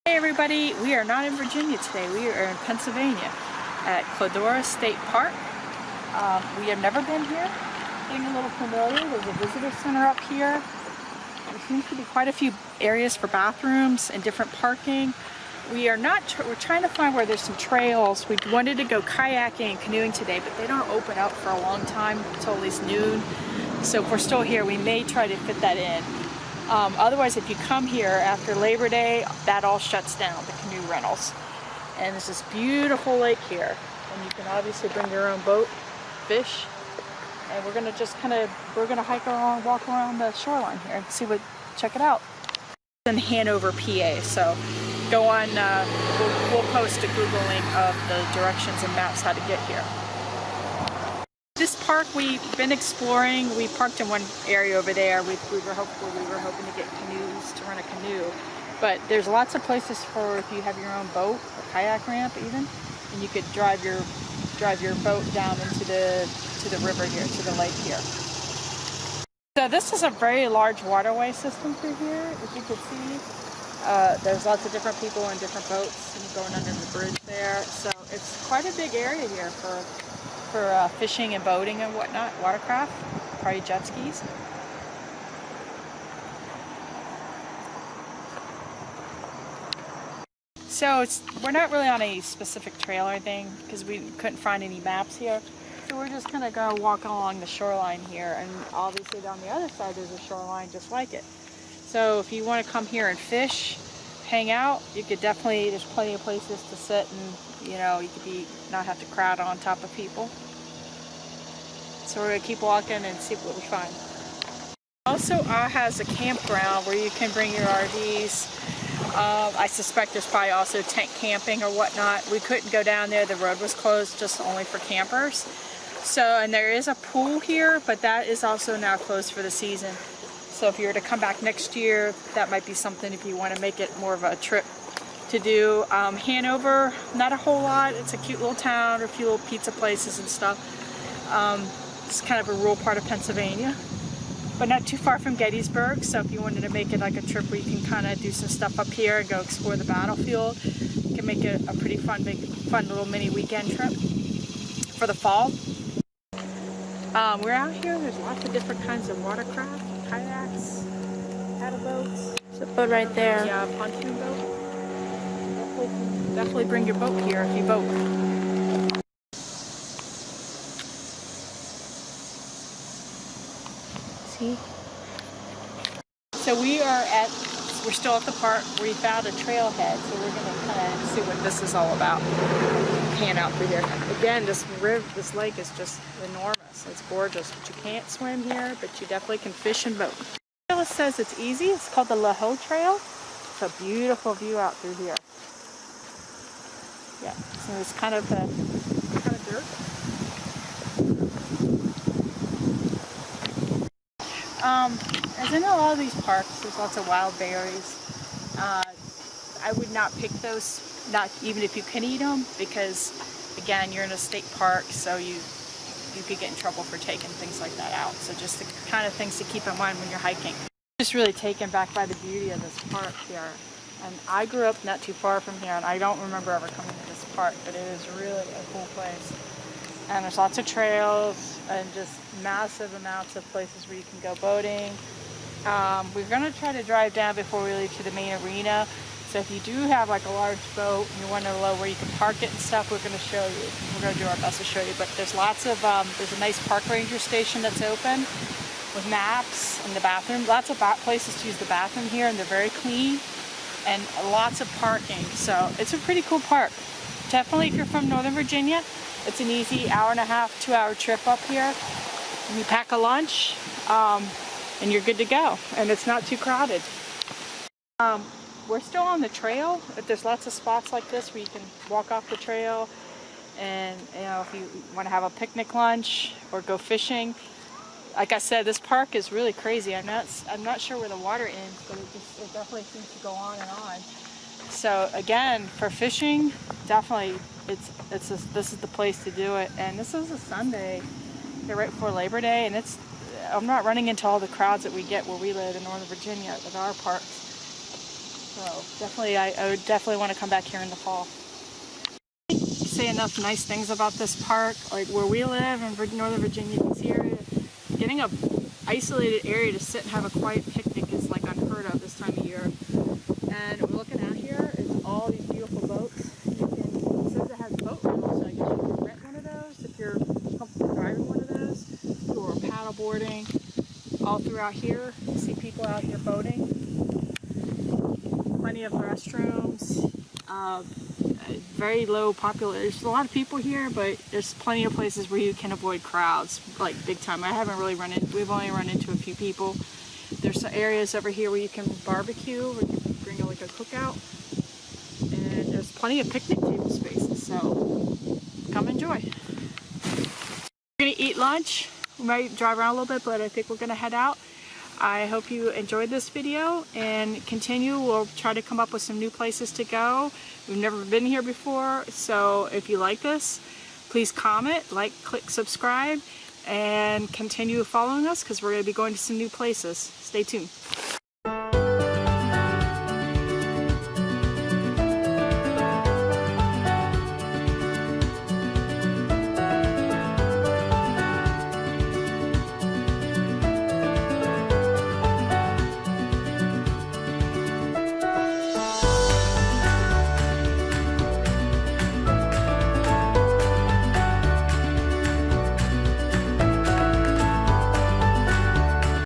Hey everybody, we are not in Virginia today. We are in Pennsylvania at Codorus State Park. We have never been here. Getting a little familiar. There's a visitor center up here. There seems to be quite a few areas for bathrooms and different parking. We're trying to find where there's some trails. We wanted to go kayaking and canoeing today, but they don't open up for a long time until at least noon. So if we're still here, we may try to fit that in. Otherwise, if you come here after Labor Day, that all shuts down, the canoe rentals. And there's this beautiful lake here. And you can obviously bring your own boat, fish. And we're gonna just hike along, walk around the shoreline here and check it out. It's in Hanover, PA. So go on, we'll post a Google link of the directions and maps how to get here. This park we've been exploring. We parked in one area over there. We were hoping to get canoes, to rent a canoe. But there's lots of places for if you have your own boat, a kayak ramp even, and you could drive your boat down into the river here, to the lake here. So this is a very large waterway system through here. As you can see, there's lots of different people in different boats and going under the bridge there. So it's quite a big area here for fishing and boating and whatnot, watercraft, probably jet skis. So we're not really on a specific trail or anything because we couldn't find any maps here. So we're just gonna go walk along the shoreline here, and obviously on the other side there's a shoreline just like it. So if you want to come here and fish, hang out, you could definitely, there's plenty of places to sit, and you know, you could not have to crowd on top of people. So we're gonna keep walking and see what we find. Also, has a campground where you can bring your RVs. I suspect there's probably also tent camping or whatnot. We couldn't go down there, the road was closed, just only for campers. So, and there is a pool here, but that is also now closed for the season. So if you were to come back next year, that might be something if you want to make it more of a trip to do. Hanover, not a whole lot. It's a cute little town, a few little pizza places and stuff. It's kind of a rural part of Pennsylvania, but not too far from Gettysburg. So if you wanted to make it like a trip where you can kind of do some stuff up here and go explore the battlefield, you can make it a pretty fun little mini weekend trip for the fall. We're out here. There's lots of different kinds of watercraft, kayaks, paddle boats. There's a boat right there. Yeah, pontoon boat. Definitely bring your boat here if you boat. So we're still at the park. We found a trailhead, so we're gonna kind of see what this is all about. Pan out through here. Again, this lake is just enormous. It's gorgeous, but you can't swim here, but you definitely can fish and boat. It says it's easy. It's called the Laho Trail. It's a beautiful view out through here. Yeah, so it's kind of dirt. As in a lot of these parks, there's lots of wild berries. I would not pick those, not even if you can eat them, because again, you're in a state park, so you could get in trouble for taking things like that out. So just the kind of things to keep in mind when you're hiking. Just really taken back by the beauty of this park here. And I grew up not too far from here, and I don't remember ever coming to this park, but it is really a cool place. And there's lots of trails and just massive amounts of places where you can go boating. We're going to try to drive down before we leave to the main arena. So if you do have like a large boat and you want to know where you can park it and stuff, we're going to show you. We're going to do our best to show you. But there's lots of, there's a nice park ranger station that's open with maps and the bathroom. Lots of places to use the bathroom here, and they're very clean, and lots of parking. So it's a pretty cool park. Definitely if you're from Northern Virginia, it's an easy hour-and-a-half, 2-hour trip up here. And you pack a lunch, and you're good to go. And it's not too crowded. We're still on the trail. There's lots of spots like this where you can walk off the trail. And you know, if you want to have a picnic lunch or go fishing. Like I said, this park is really crazy. I'm not sure where the water ends, but it definitely seems to go on and on. So again, for fishing, definitely this is the place to do it. And this is a Sunday, right before Labor Day, and I'm not running into all the crowds that we get where we live in Northern Virginia with our parks. So So definitely, I would definitely want to come back here in the fall. Say enough nice things about this park, like where we live in Northern Virginia, DC area. Getting a isolated area to sit and have a quiet picnic is like unheard of this time of year. And we're looking out here is all these beautiful boats. It says it has boat rentals, so I guess you can rent one of those if you're comfortable driving one of those, or paddle boarding. All throughout here, you see people out here boating. Plenty of restrooms. Very low population. There's a lot of people here, but there's plenty of places where you can avoid crowds, like big time. We've only run into a few people. There's some areas over here where you can barbecue, or you can bring like a cookout, and there's plenty of picnic table spaces, so come enjoy. We're gonna eat lunch. We might drive around a little bit, but I think we're gonna head out. I hope you enjoyed this video and continue. We'll try to come up with some new places to go. We've never been here before, so if you like this, please comment, like, click subscribe, and continue following us because we're going to be going to some new places. Stay tuned.